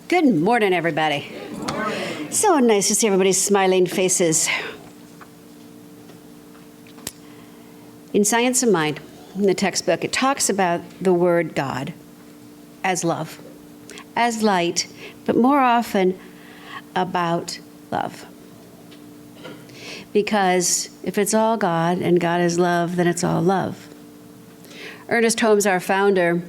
Good morning, everybody. Good morning. So nice to see everybody's smiling faces. In Science of Mind, in the textbook, it talks about the word God as love, as light, but more often about love. Because if it's all God and God is love, then it's all love. Ernest Holmes, our founder,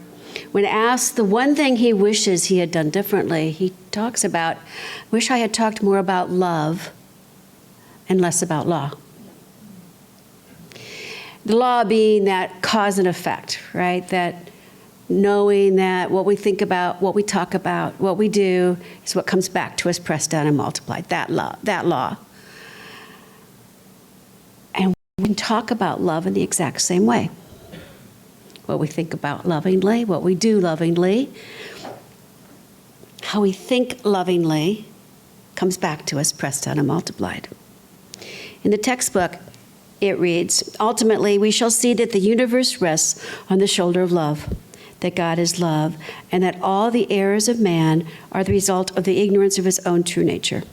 when asked the one thing he wishes he had done differently, he talks about, wish I had talked more about love and less about law. The law being that cause and effect, right? That knowing that what we think about, what we talk about, what we do is what comes back to us, pressed down and multiplied. That law. And we can talk about love in the exact same way. What we think about lovingly, what we do lovingly, how we think lovingly comes back to us, pressed down and multiplied. In the textbook, it reads, ultimately, we shall see that the universe rests on the shoulder of love, that God is love, and that all the errors of man are the result of the ignorance of his own true nature.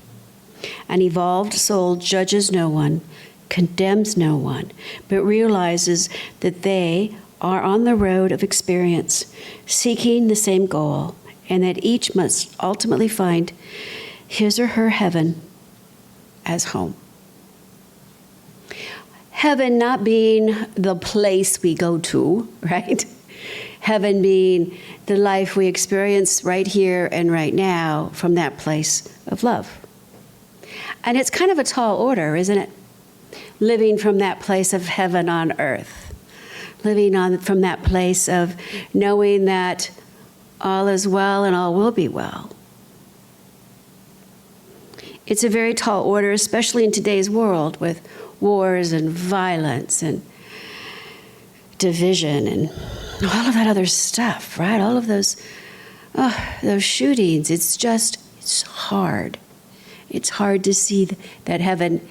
An evolved soul judges no one, condemns no one, but realizes that they are on the road of experience, seeking the same goal, and that each must ultimately find his or her heaven as home. Heaven not being the place we go to, right? Heaven being the life we experience right here and right now from that place of love. And it's kind of a tall order, isn't it? Living from that place of heaven on earth. Living from that place of knowing that all is well and all will be well. It's a very tall order, especially in today's world with wars and violence and division and all of that other stuff, right? All of those shootings. It's hard. It's hard to see that heaven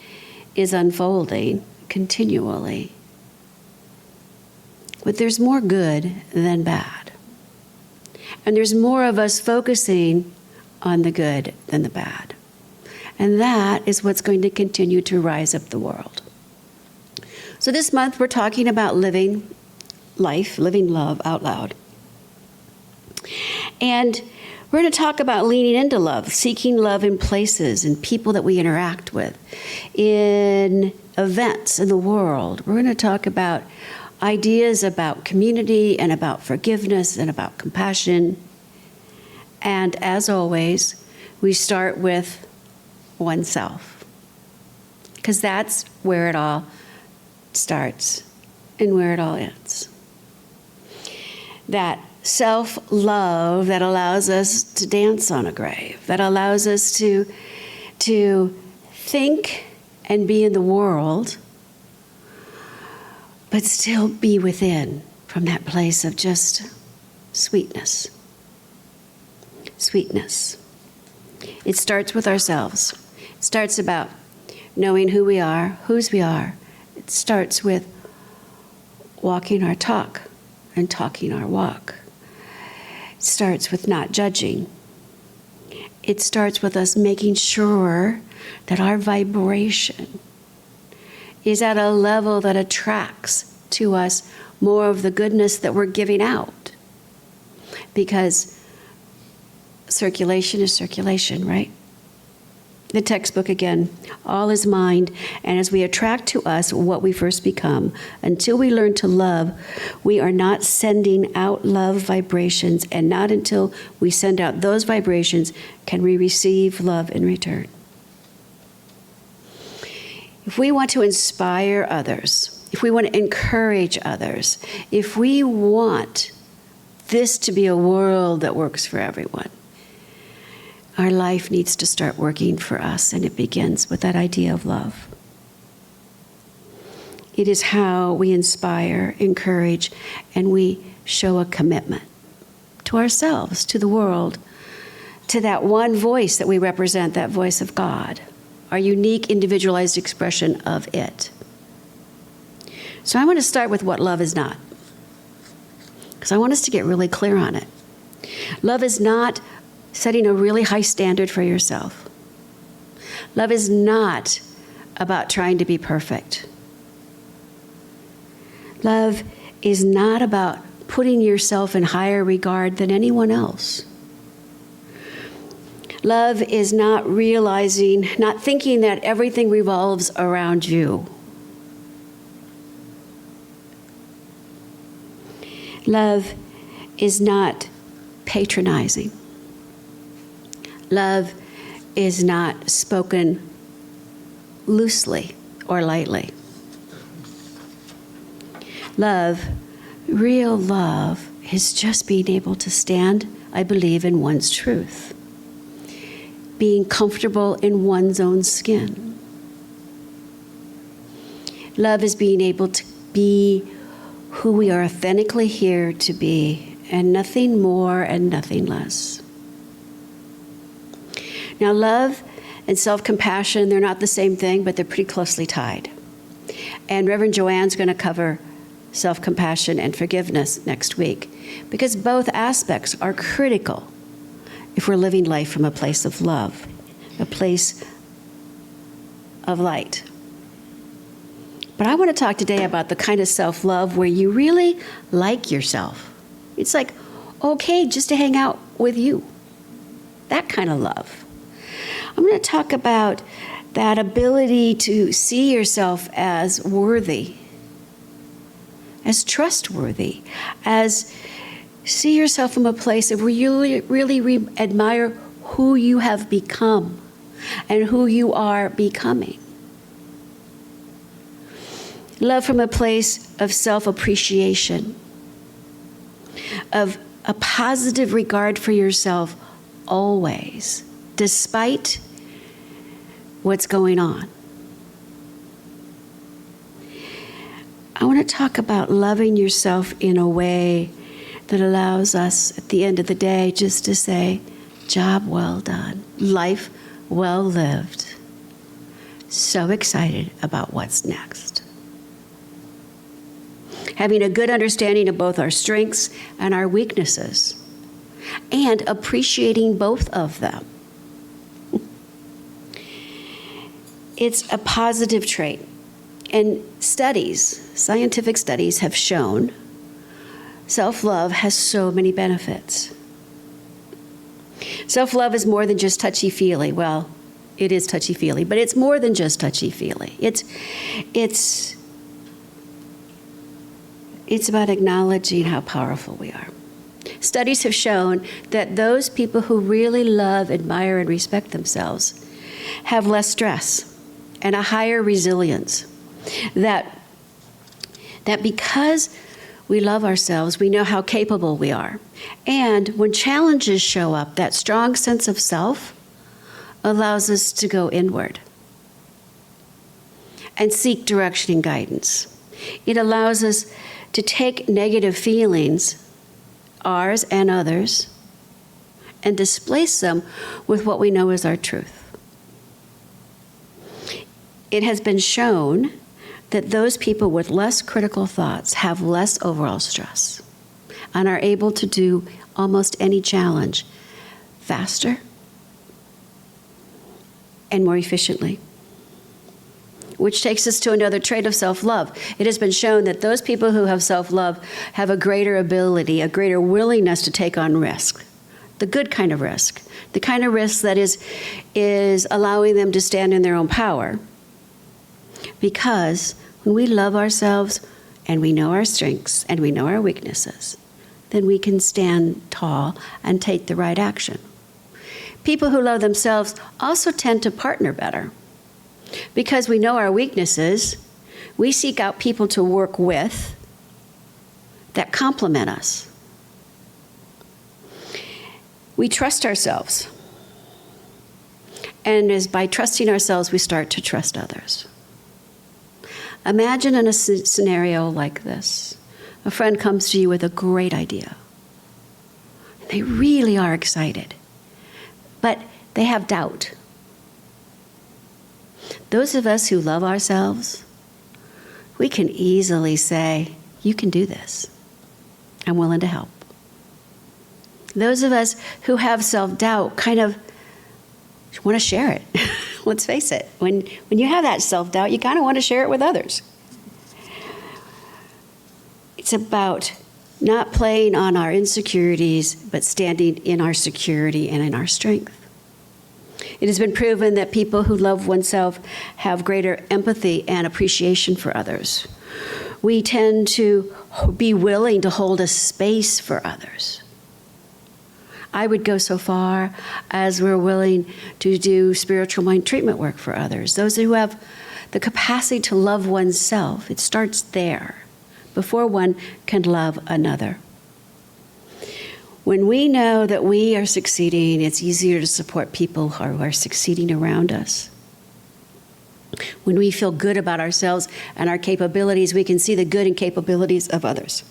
is unfolding continually. But there's more good than bad. And there's more of us focusing on the good than the bad. And that is what's going to continue to rise up the world. So this month we're talking about living life, living love out loud. And we're going to talk about leaning into love, seeking love in places and people that we interact with, in events in the world. We're going to talk about ideas about community and about forgiveness and about compassion. And as always, we start with oneself, because that's where it all starts and where it all ends. That self-love that allows us to dance on a grave, that allows us to think and be in the world, but still be within from that place of just sweetness. Sweetness. It starts with ourselves. It starts about knowing who we are, whose we are. It starts with walking our talk and talking our walk. It starts with not judging. It starts with us making sure that our vibration is at a level that attracts to us more of the goodness that we're giving out. Because circulation is circulation, right? The textbook again, all is mind, and as we attract to us what we first become, until we learn to love, we are not sending out love vibrations, and not until we send out those vibrations can we receive love in return. If we want to inspire others, if we want to encourage others, if we want this to be a world that works for everyone, our life needs to start working for us, and it begins with that idea of love. It is how we inspire, encourage, and we show a commitment to ourselves, to the world, to that one voice that we represent, that voice of God, our unique individualized expression of it. So I want to start with what love is not, because I want us to get really clear on it. Love is not setting a really high standard for yourself. Love is not about trying to be perfect. Love is not about putting yourself in higher regard than anyone else. Love is not thinking that everything revolves around you. Love is not patronizing. Love is not spoken loosely or lightly. Love, real love, is just being able to stand, I believe, in one's truth. Being comfortable in one's own skin. Love is being able to be who we are authentically here to be, and nothing more and nothing less. Now, love and self-compassion, they're not the same thing, but they're pretty closely tied. And Reverend Joanne's going to cover self-compassion and forgiveness next week, because both aspects are critical if we're living life from a place of love, a place of light. But I want to talk today about the kind of self-love where you really like yourself. It's like, okay, just to hang out with you. That kind of love. I'm going to talk about that ability to see yourself as worthy, as trustworthy, as see yourself from a place of where you really admire who you have become and who you are becoming. Love from a place of self-appreciation, of a positive regard for yourself always, despite what's going on. I want to talk about loving yourself in a way that allows us, at the end of the day, just to say, job well done, life well lived. So excited about what's next. Having a good understanding of both our strengths and our weaknesses, and appreciating both of them. It's a positive trait. And scientific studies have shown self-love has so many benefits. Self-love is more than just touchy-feely. Well, it is touchy-feely, but it's more than just touchy-feely. It's about acknowledging how powerful we are. Studies have shown that those people who really love, admire, and respect themselves have less stress and a higher resilience. That because we love ourselves, we know how capable we are. And when challenges show up, that strong sense of self allows us to go inward and seek direction and guidance. It allows us to take negative feelings, ours and others, and displace them with what we know is our truth. It has been shown that those people with less critical thoughts have less overall stress and are able to do almost any challenge faster and more efficiently. Which takes us to another trait of self-love. It has been shown that those people who have self-love have a greater ability, a greater willingness to take on risk, the good kind of risk, the kind of risk that is allowing them to stand in their own power. Because when we love ourselves and we know our strengths and we know our weaknesses, then we can stand tall and take the right action. People who love themselves also tend to partner better. Because we know our weaknesses, we seek out people to work with that complement us. We trust ourselves. And as by trusting ourselves, we start to trust others. Imagine in a scenario like this. A friend comes to you with a great idea. They really are excited, but they have doubt. Those of us who love ourselves, we can easily say, you can do this. I'm willing to help. Those of us who have self-doubt kind of want to share it. Let's face it. When you have that self-doubt, you kind of want to share it with others. It's about not playing on our insecurities, but standing in our security and in our strength. It has been proven that people who love oneself have greater empathy and appreciation for others. We tend to be willing to hold a space for others. I would go so far as we're willing to do spiritual mind treatment work for others. Those who have the capacity to love oneself, it starts there before one can love another. When we know that we are succeeding, it's easier to support people who are succeeding around us. When we feel good about ourselves and our capabilities, we can see the good and capabilities of others.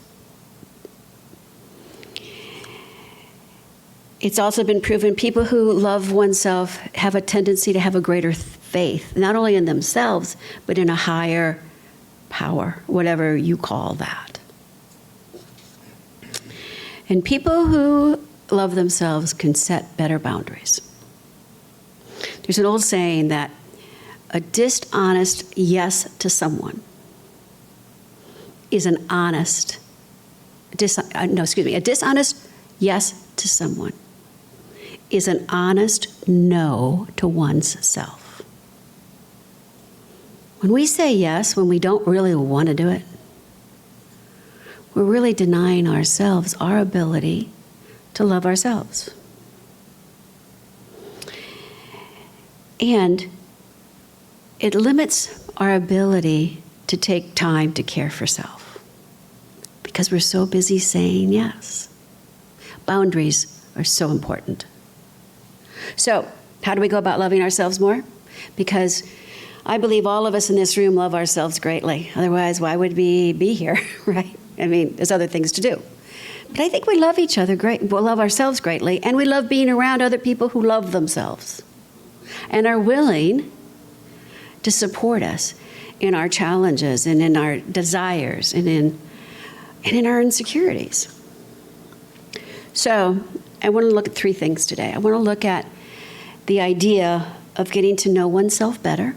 It's also been proven people who love oneself have a tendency to have a greater faith, not only in themselves, but in a higher power, whatever you call that. And people who love themselves can set better boundaries. There's an old saying that a dishonest yes to someone is a dishonest yes to someone is an honest no to one's self. When we say yes, when we don't really want to do it, we're really denying ourselves our ability to love ourselves. And it limits our ability to take time to care for self because we're so busy saying yes. Boundaries are so important. So, how do we go about loving ourselves more? Because I believe all of us in this room love ourselves greatly. Otherwise, why would we be here, right? I mean, there's other things to do. But I think we love each other we love ourselves greatly, and we love being around other people who love themselves and are willing to support us in our challenges and in our desires and in our insecurities. So I want to look at three things today. I want to look at the idea of getting to know oneself better,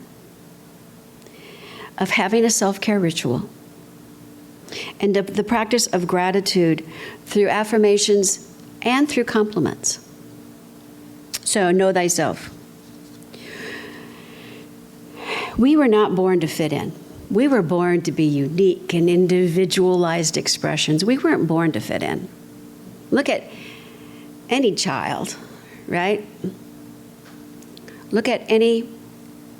of having a self-care ritual, and of the practice of gratitude through affirmations and through compliments. So know thyself. We were not born to fit in. We were born to be unique and individualized expressions. We weren't born to fit in. Look at any child, right? Look at any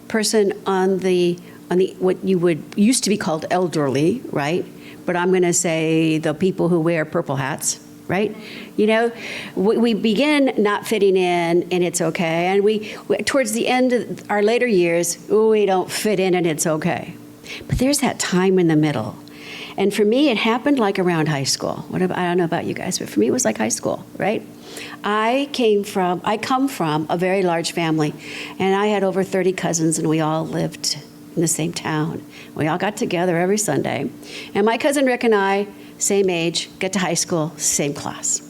person on the what you would used to be called elderly, right? But I'm going to say the people who wear purple hats, right? You know, we begin not fitting in, and it's okay. And we towards the end of our later years, we don't fit in, and it's okay. But there's that time in the middle. And for me, it happened like around high school. I don't know about you guys, but for me, it was like high school, right? I come from a very large family, and I had over 30 cousins, and we all lived in the same town. We all got together every Sunday. And my cousin Rick and I, same age, get to high school, same class.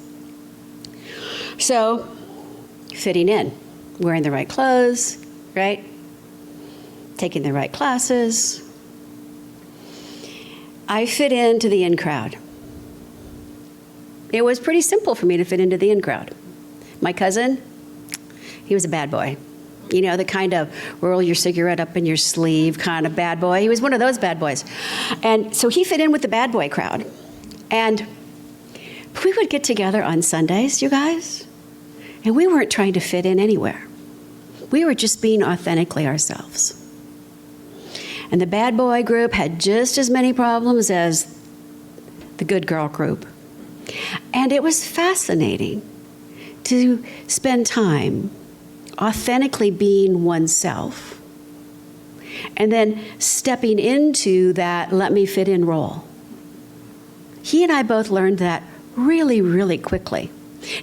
So, fitting in, wearing the right clothes, right? Taking the right classes. I fit into the in crowd. It was pretty simple for me to fit into the in crowd. My cousin, he was a bad boy. You know, the kind of roll your cigarette up in your sleeve kind of bad boy. He was one of those bad boys. And so he fit in with the bad boy crowd. And we would get together on Sundays, you guys, and we weren't trying to fit in anywhere. We were just being authentically ourselves. And the bad boy group had just as many problems as the good girl group. And it was fascinating to spend time authentically being oneself and then stepping into that let me fit in role. He and I both learned that really, really quickly.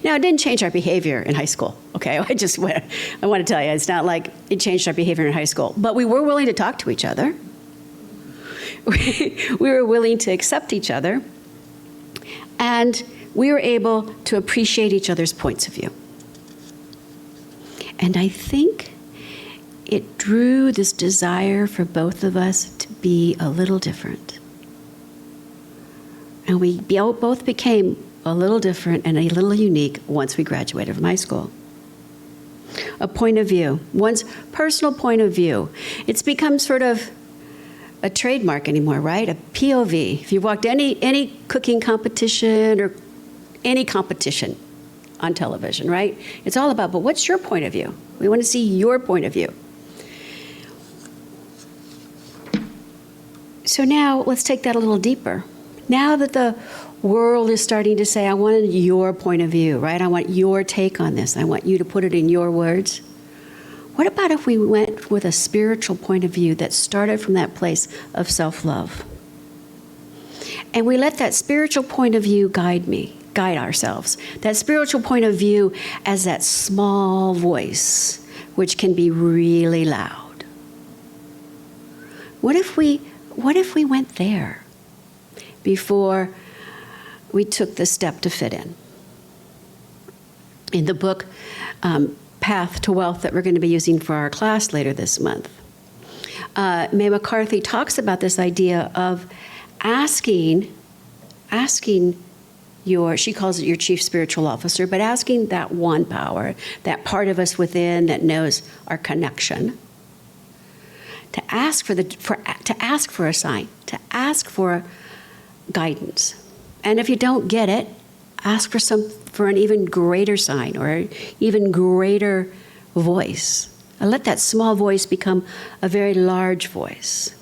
Now, it didn't change our behavior in high school, okay? I want to tell you, it's not like it changed our behavior in high school, but we were willing to talk to each other. We were willing to accept each other, and we were able to appreciate each other's points of view. And I think it drew this desire for both of us to be a little different. And we both became a little different and a little unique once we graduated from high school. A point of view, one's personal point of view. It's become sort of a trademark anymore, right? A POV. If you've walked any cooking competition or any competition on television, right? It's all about, but what's your point of view? We want to see your point of view. So now let's take that a little deeper. Now that the world is starting to say, I want your point of view, right? I want your take on this. I want you to put it in your words. What about if we went with a spiritual point of view that started from that place of self-love? And we let that spiritual point of view guide ourselves. That spiritual point of view as that small voice, which can be really loud. What if we went there before we took the step to fit in? In the book, Path to Wealth, that we're going to be using for our class later this month, Mae McCarthy talks about this idea of asking she calls it your chief spiritual officer, but asking that one power, that part of us within that knows our connection, to ask for a sign, to ask for guidance. And if you don't get it, ask for an even greater sign or an even greater voice. And let that small voice become a very large voice.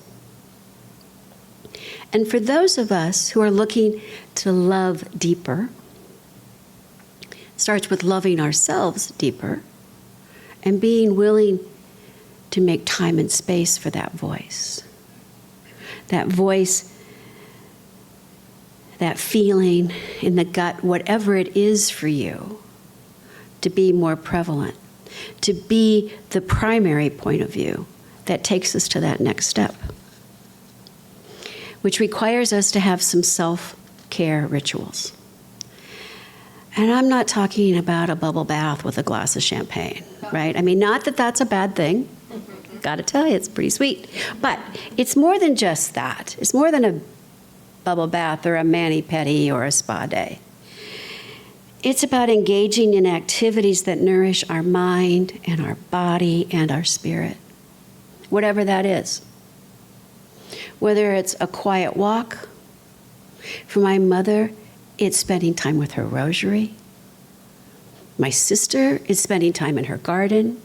And for those of us who are looking to love deeper, it starts with loving ourselves deeper and being willing to make time and space for that voice. That voice, that feeling in the gut, whatever it is for you, to be more prevalent, to be the primary point of view that takes us to that next step, which requires us to have some self-care rituals. And I'm not talking about a bubble bath with a glass of champagne, right? I mean, not that that's a bad thing. Gotta tell you, it's pretty sweet. But it's more than just that. It's more than a bubble bath or a mani-pedi or a spa day. It's about engaging in activities that nourish our mind and our body and our spirit, whatever that is. Whether it's a quiet walk. For my mother, it's spending time with her rosary. My sister is spending time in her garden.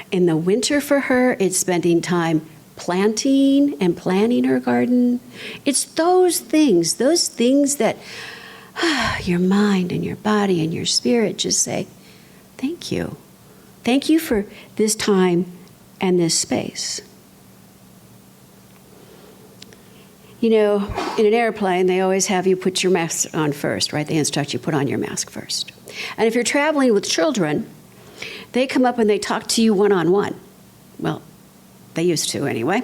In the winter for her, it's spending time planting and planning her garden. It's those things that your mind and your body and your spirit just say, thank you. Thank you for this time and this space. You know, in an airplane, they always have you put your mask on first, right? They instruct you put on your mask first. And if you're traveling with children, they come up and they talk to you one-on-one. Well, they used to anyway.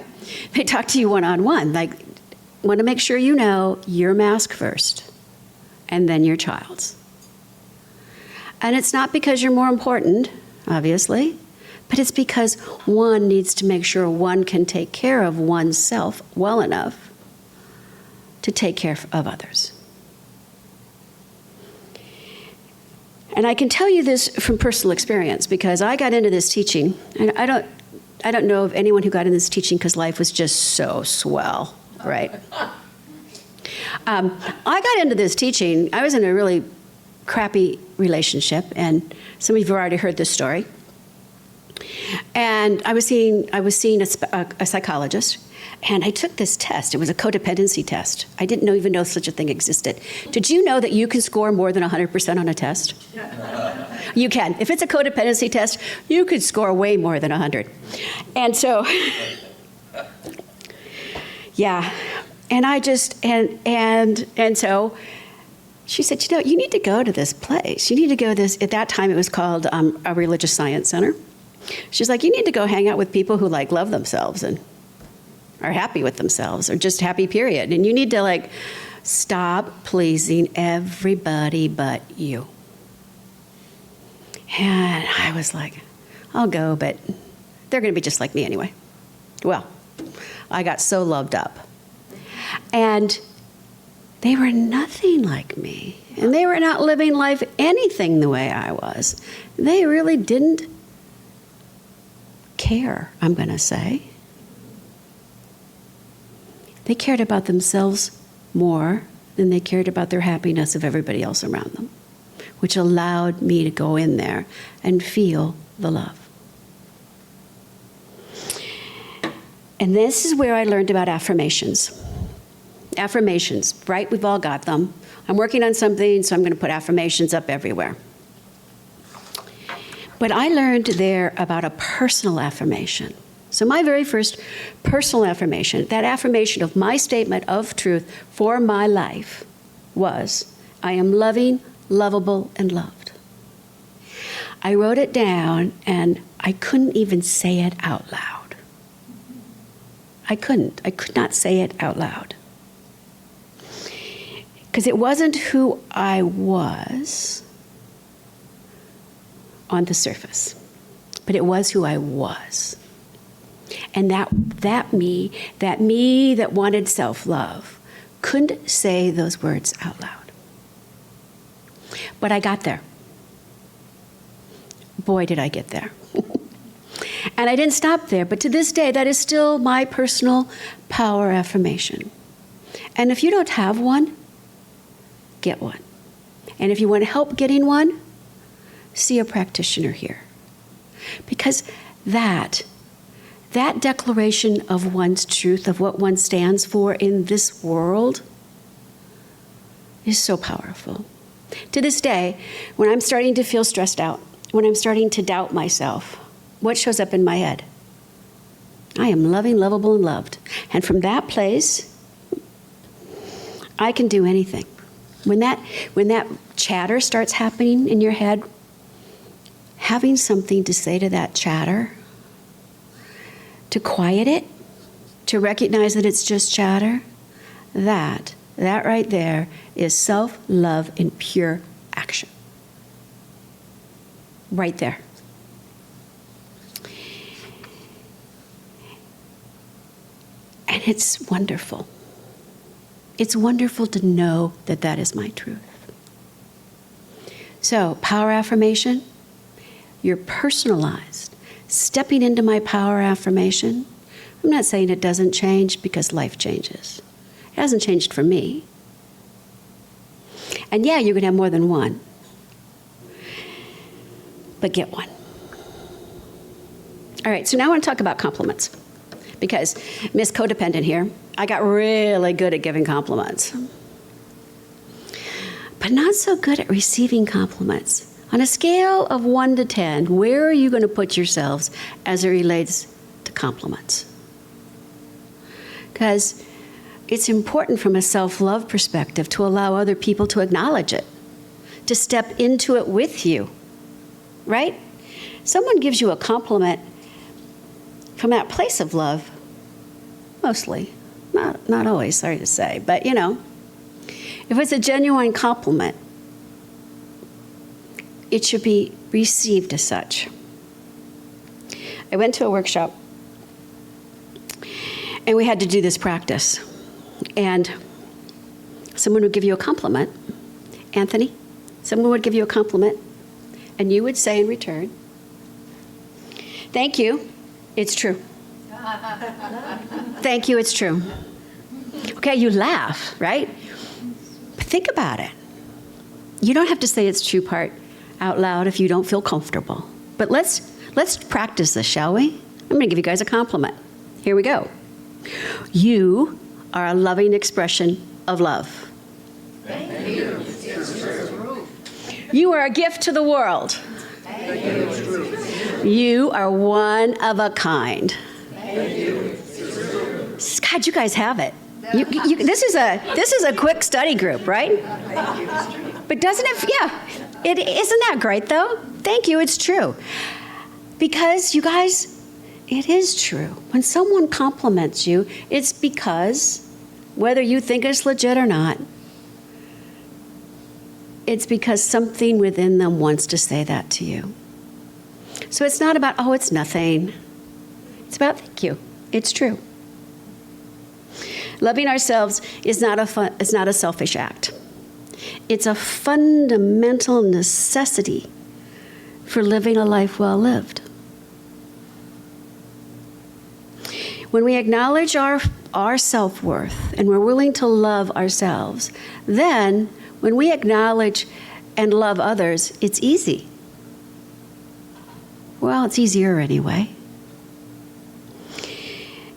They talk to you one-on-one. Like, want to make sure you know your mask first, and then your child's. And it's not because you're more important, obviously, but it's because one needs to make sure one can take care of oneself well enough to take care of others. And I can tell you this from personal experience because I got into this teaching, and I don't know of anyone who got into this teaching because life was just so swell, right? I got into this teaching, I was in a really crappy relationship, and some of you have already heard this story. And I was seeing a psychologist, and I took this test. It was a codependency test. I didn't even know such a thing existed. Did you know that you can score more than 100% on a test? You can. If it's a codependency test, you could score way more than 100. And so, yeah. And I just, and so she said, you know, you need to go to this place. You need to go to this, at that time it was called a religious science center. She's like, you need to go hang out with people who like love themselves and are happy with themselves or just happy, period. And you need to like Stop pleasing everybody but you. And I was like, I'll go, but they're going to be just like me anyway. Well, I got so loved up. And they were nothing like me. And they were not living life anything the way I was. They really didn't care, I'm going to say. They cared about themselves more than they cared about their happiness of everybody else around them, which allowed me to go in there and feel the love. And this is where I learned about affirmations. Affirmations, right? We've all got them. I'm working on something, so I'm going to put affirmations up everywhere. But I learned there about a personal affirmation. So my very first personal affirmation, that affirmation of my statement of truth for my life was, I am loving, lovable, and loved. I wrote it down, and I couldn't even say it out loud. I could not say it out loud. Because it wasn't who I was on the surface, but it was who I was. And that me that wanted self-love, couldn't say those words out loud. But I got there. Boy, did I get there. And I didn't stop there, but to this day, that is still my personal power affirmation. And if you don't have one, get one. And if you want help getting one, see a practitioner here. Because that declaration of one's truth, of what one stands for in this world, is so powerful. To this day, when I'm starting to feel stressed out, when I'm starting to doubt myself, what shows up in my head? I am loving, lovable, and loved. And from that place, I can do anything. When that chatter starts happening in your head, having something to say to that chatter, to quiet it, to recognize that it's just chatter, that right there is self-love in pure action. Right there. And it's wonderful. It's wonderful to know that that is my truth. So, power affirmation, you're personalized. Stepping into my power affirmation, I'm not saying it doesn't change because life changes. It hasn't changed for me. And yeah, you're going to have more than one. But get one. All right, so now I want to talk about compliments. Because Miss Codependent here, I got really good at giving compliments. But not so good at receiving compliments. On a scale of 1 to 10, where are you going to put yourselves as it relates to compliments? Because it's important from a self-love perspective to allow other people to acknowledge it, to step into it with you, right? Someone gives you a compliment from that place of love, mostly, not always, sorry to say, but you know, if it's a genuine compliment, it should be received as such. I went to a workshop, and we had to do this practice. And someone would give you a compliment, Anthony, someone would give you a compliment, and you would say in return, "Thank you, it's true." Thank you, it's true. Okay, you laugh, right? But think about it. You don't have to say it's true part out loud if you don't feel comfortable. But let's practice this, shall we? I'm going to give you guys a compliment. Here we go. You are a loving expression of love. Thank you. It's true. You are a gift to the world. Thank you. It's true. You are one of a kind. Thank you. It's true. God, you guys have it. This is a quick study group, right? Thank you. It's true. But doesn't it? Yeah. Isn't that great, though? Thank you. It's true. Because, you guys, it is true. When someone compliments you, it's because, whether you think it's legit or not, it's because something within them wants to say that to you. So it's not about, oh, it's nothing. It's about, thank you. It's true. Loving ourselves is not a selfish act. It's a fundamental necessity for living a life well lived. When we acknowledge our self-worth and we're willing to love ourselves, then when we acknowledge and love others, it's easy. Well, it's easier anyway.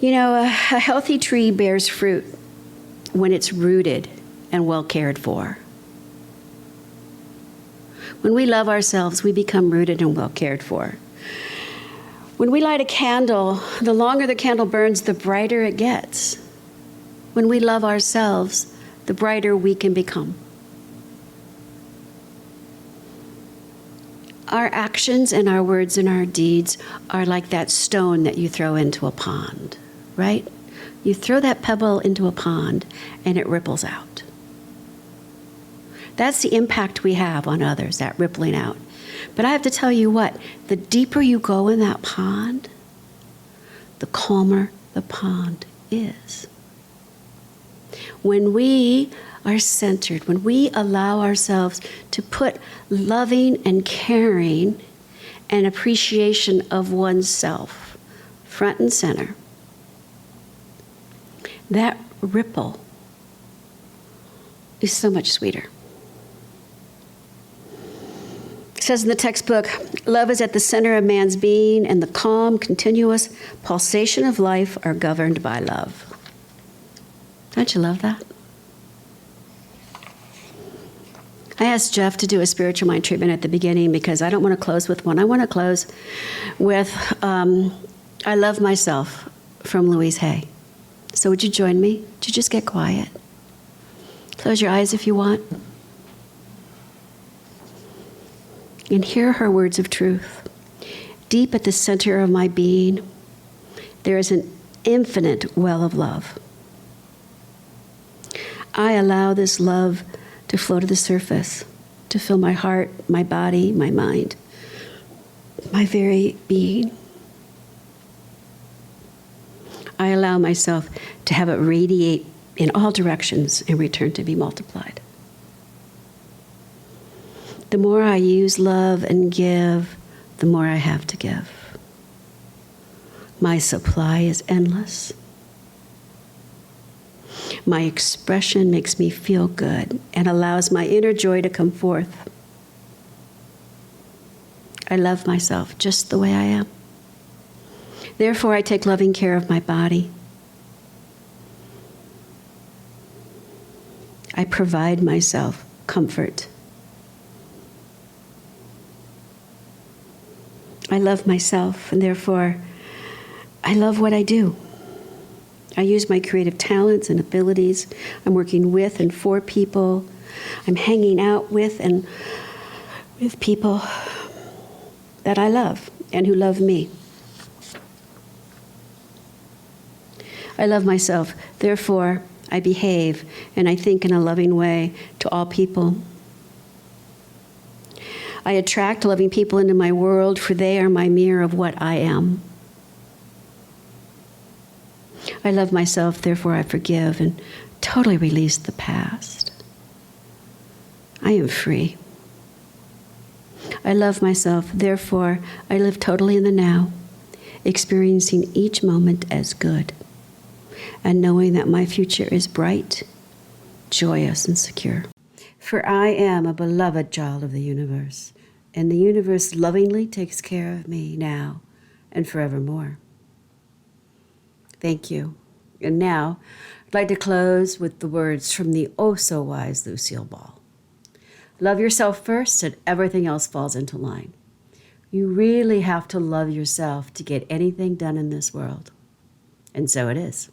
You know, a healthy tree bears fruit when it's rooted and well cared for. When we love ourselves, we become rooted and well cared for. When we light a candle, the longer the candle burns, the brighter it gets. When we love ourselves, the brighter we can become. Our actions and our words and our deeds are like that stone that you throw into a pond, right? You throw that pebble into a pond and it ripples out. That's the impact we have on others, that rippling out. But I have to tell you what, the deeper you go in that pond, the calmer the pond is. When we are centered, when we allow ourselves to put loving and caring and appreciation of oneself front and center, that ripple is so much sweeter. It says in the textbook, love is at the center of man's being, and the calm, continuous pulsation of life are governed by love. Don't you love that? I asked Jeff to do a spiritual mind treatment at the beginning because I don't want to close with one. I want to close with I Love Myself from Louise Hay. So would you join me? Would you just get quiet? Close your eyes if you want. And hear her words of truth. Deep at the center of my being, there is an infinite well of love. I allow this love to flow to the surface, to fill my heart, my body, my mind, my very being. I allow myself to have it radiate in all directions and return to be multiplied. The more I use love and give, the more I have to give. My supply is endless. My expression makes me feel good and allows my inner joy to come forth. I love myself just the way I am. Therefore, I take loving care of my body. I provide myself comfort. I love myself, and therefore, I love what I do. I use my creative talents and abilities. I'm working with and for people. I'm hanging out with and with people that I love and who love me. I love myself. Therefore, I behave and I think in a loving way to all people. I attract loving people into my world, for they are my mirror of what I am. I love myself, therefore I forgive and totally release the past. I am free. I love myself, therefore I live totally in the now, experiencing each moment as good, and knowing that my future is bright, joyous, and secure. For I am a beloved child of the universe, and the universe lovingly takes care of me now and forevermore. Thank you. And now, I'd like to close with the words from the oh-so-wise Lucille Ball. Love yourself first, and everything else falls into line. You really have to love yourself to get anything done in this world. And so it is.